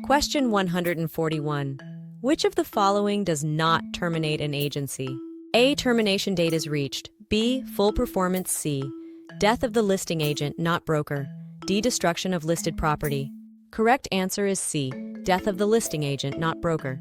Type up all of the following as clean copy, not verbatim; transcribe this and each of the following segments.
Question 141. Which of the following does not terminate an agency? A. Termination date is reached. B. Full performance. C. Death of the listing agent, not broker. D. Destruction of listed property. Correct answer is C. Death of the listing agent, not broker.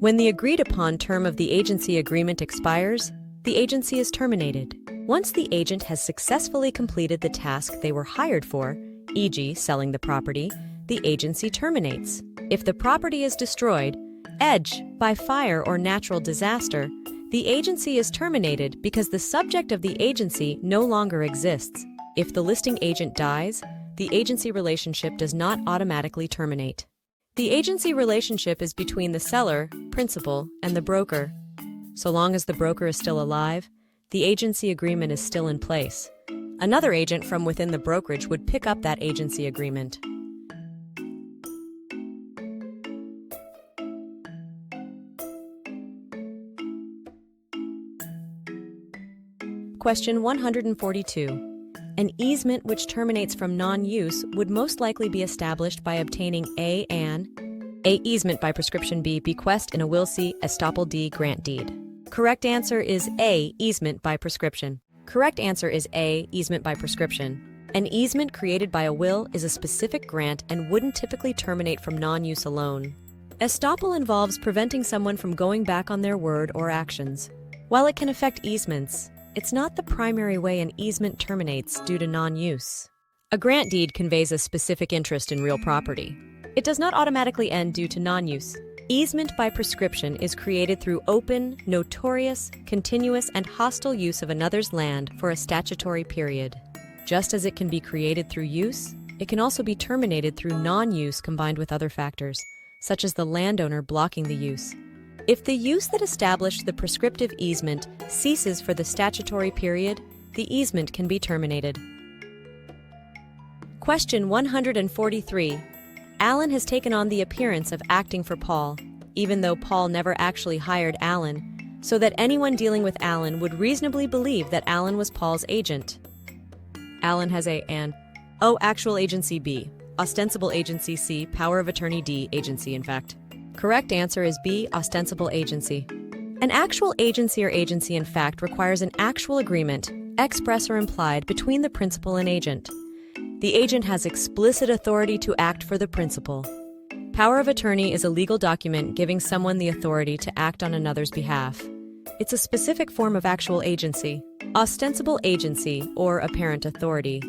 When the agreed-upon term of the agency agreement expires, the agency is terminated. Once the agent has successfully completed the task they were hired for, e.g., selling the property, the agency terminates. If the property is destroyed, e.g., by fire or natural disaster, the agency is terminated because the subject of the agency no longer exists. If the listing agent dies, the agency relationship does not automatically terminate. The agency relationship is between the seller, principal, and the broker. So long as the broker is still alive, the agency agreement is still in place. Another agent from within the brokerage would pick up that agency agreement. Question 142. An easement which terminates from non-use would most likely be established by obtaining A. Easement by prescription, B. Bequest in a will, C. Estoppel, D. Grant deed. Correct answer is A. Easement by prescription. Correct answer is A. Easement by prescription. An easement created by a will is a specific grant and wouldn't typically terminate from non-use alone. Estoppel involves preventing someone from going back on their word or actions. While it can affect easements, it's not the primary way an easement terminates due to non-use. A grant deed conveys a specific interest in real property. It does not automatically end due to non-use. Easement by prescription is created through open, notorious, continuous, and hostile use of another's land for a statutory period. Just as it can be created through use, it can also be terminated through non-use combined with other factors, such as the landowner blocking the use. If the use that established the prescriptive easement ceases for the statutory period, the easement can be terminated. Question 143. Alan has taken on the appearance of acting for Paul, even though Paul never actually hired Alan, so that anyone dealing with Alan would reasonably believe that Alan was Paul's agent. Alan has actual agency, B. Ostensible agency, C. Power of attorney, D. Agency, in fact. Correct answer is B. Ostensible agency. An actual agency or agency in fact requires an actual agreement, express or implied, between the principal and agent. The agent has explicit authority to act for the principal. Power of attorney is a legal document giving someone the authority to act on another's behalf. It's a specific form of actual agency. Ostensible agency, or apparent authority.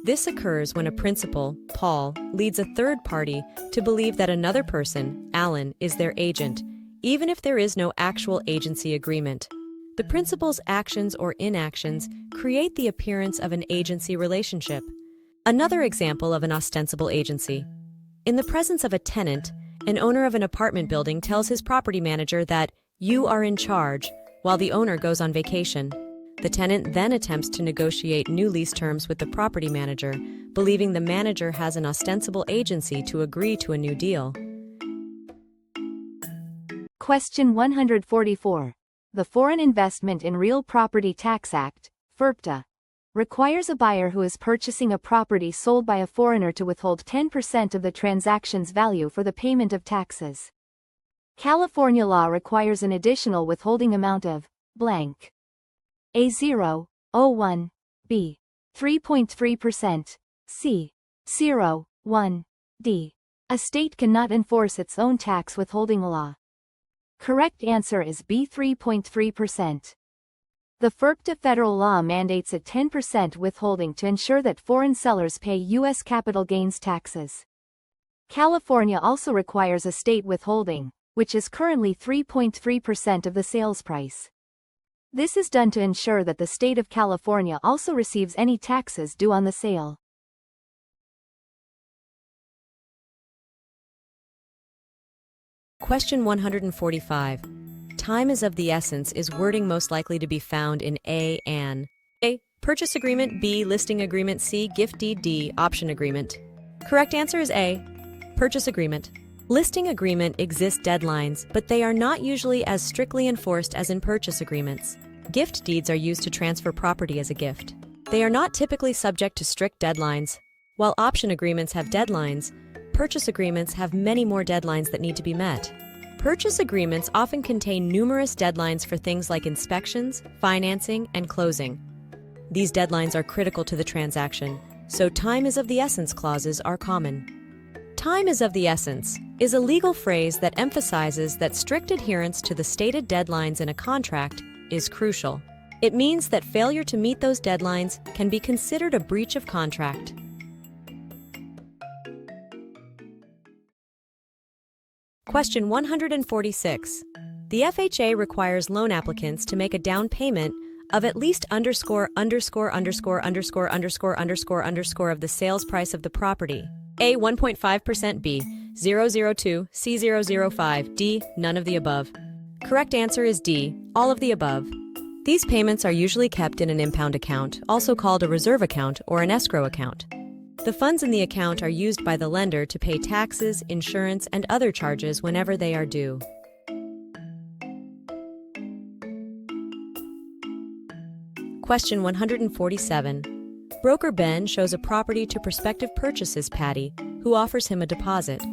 This occurs when a principal, Paul, leads a third party to believe that another person, Alan, is their agent, even if there is no actual agency agreement. The principal's actions or inactions create the appearance of an agency relationship. Another example of an ostensible agency. In the presence of a tenant, an owner of an apartment building tells his property manager that you are in charge while the owner goes on vacation. The tenant then attempts to negotiate new lease terms with the property manager, believing the manager has an ostensible agency to agree to a new deal. Question 144. The Foreign Investment in Real Property Tax Act, FIRPTA, requires a buyer who is purchasing a property sold by a foreigner to withhold 10% of the transaction's value for the payment of taxes. California law requires an additional withholding amount of blank. A0, 01, B, 3.3%, C, 0, 1, D. A state cannot enforce its own tax withholding law. Correct answer is B, 3.3%. The FIRPTA federal law mandates a 10% withholding to ensure that foreign sellers pay U.S. capital gains taxes. California also requires a state withholding, which is currently 3.3% of the sales price. This is done to ensure that the state of California also receives any taxes due on the sale. Question 145. Time is of the essence is wording most likely to be found in A. Purchase agreement, B. Listing agreement, C. Gift deed, D. Option agreement. Correct answer is A. Purchase agreement. Listing agreement exists deadlines, but they are not usually as strictly enforced as in purchase agreements. Gift deeds are used to transfer property as a gift. They are not typically subject to strict deadlines. While option agreements have deadlines, purchase agreements have many more deadlines that need to be met. Purchase agreements often contain numerous deadlines for things like inspections, financing, and closing. These deadlines are critical to the transaction, so time is of the essence clauses are common. Time is of the essence is a legal phrase that emphasizes that strict adherence to the stated deadlines in a contract is crucial. It means that failure to meet those deadlines can be considered a breach of contract. Question 146. The FHA requires loan applicants to make a down payment of at least of the sales price of the property. A. 1.5%, B. 002, C. 005, D. None of the above. Correct answer is D. All of the above. These payments are usually kept in an impound account, also called a reserve account or an escrow account. The funds in the account are used by the lender to pay taxes, insurance, and other charges whenever they are due. Question 147. Broker Ben shows a property to prospective purchases Patty, who offers him a deposit.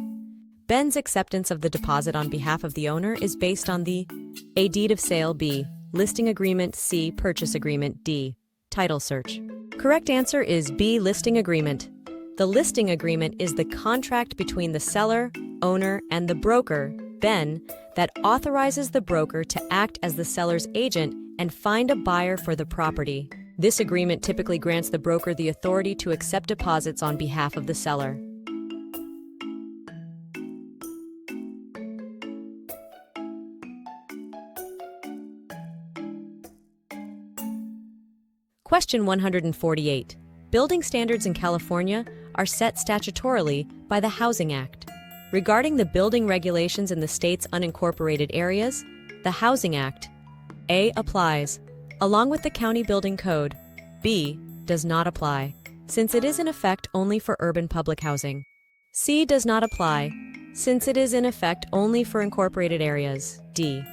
Ben's acceptance of the deposit on behalf of the owner is based on the A. Deed of sale, B. Listing agreement, C. Purchase agreement, D. Title search. Correct answer is B. Listing agreement. The listing agreement is the contract between the seller, owner, and the broker, Ben, that authorizes the broker to act as the seller's agent and find a buyer for the property. This agreement typically grants the broker the authority to accept deposits on behalf of the seller. Question 148. Building standards in California are set statutorily by the Housing Act. Regarding the building regulations in the state's unincorporated areas, the Housing Act A. applies, along with the County Building Code. B. does not apply, since it is in effect only for urban public housing. C. does not apply, since it is in effect only for incorporated areas. D.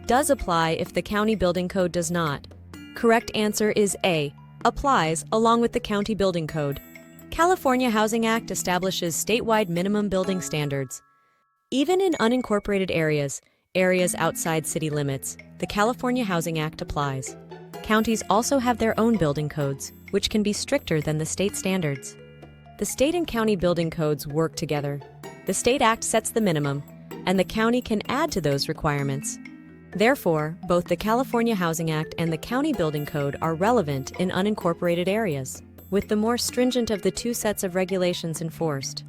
does apply if the County Building Code does not. Correct answer is A. applies along with the County Building Code. California Housing Act establishes statewide minimum building standards. Even in unincorporated areas outside city limits, the California Housing Act applies. Counties also have their own building codes, which can be stricter than the state standards. The state and county building codes work together. The state act sets the minimum, and the county can add to those requirements. Therefore, both the California Housing Act and the County Building Code are relevant in unincorporated areas, with the more stringent of the two sets of regulations enforced.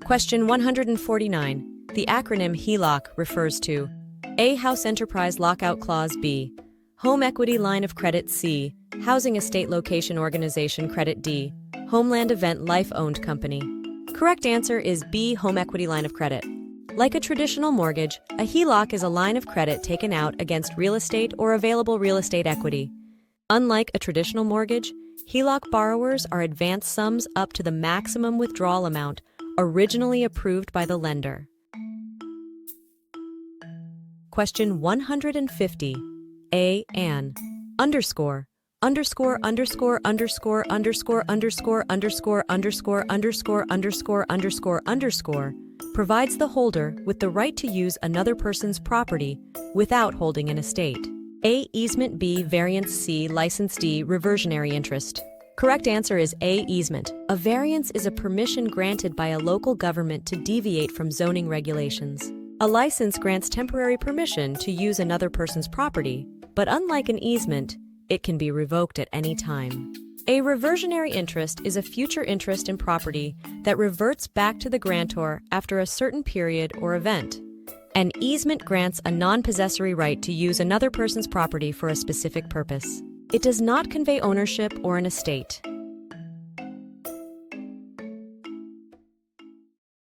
Question 149. The acronym HELOC refers to A. House Enterprise Lockout Clause, B. Home Equity Line of Credit, C. Housing Estate Location Organization Credit, D. Homeland Event Life Owned Company. Correct answer is B. Home Equity Line of Credit. Like a traditional mortgage, a HELOC is a line of credit taken out against real estate or available real estate equity. Unlike a traditional mortgage, HELOC borrowers are advanced sums up to the maximum withdrawal amount originally approved by the lender. Question 150. A. An underscore underscore underscore underscore underscore underscore underscore underscore underscore underscore underscore underscore provides the holder with the right to use another person's property without holding an estate. A. Easement, B. Variance, C. License, D. Reversionary interest. Correct answer is A. Easement. A variance is a permission granted by a local government to deviate from zoning regulations. A license grants temporary permission to use another person's property, but unlike an easement, it can be revoked at any time. A reversionary interest is a future interest in property that reverts back to the grantor after a certain period or event. An easement grants a non-possessory right to use another person's property for a specific purpose. It does not convey ownership or an estate.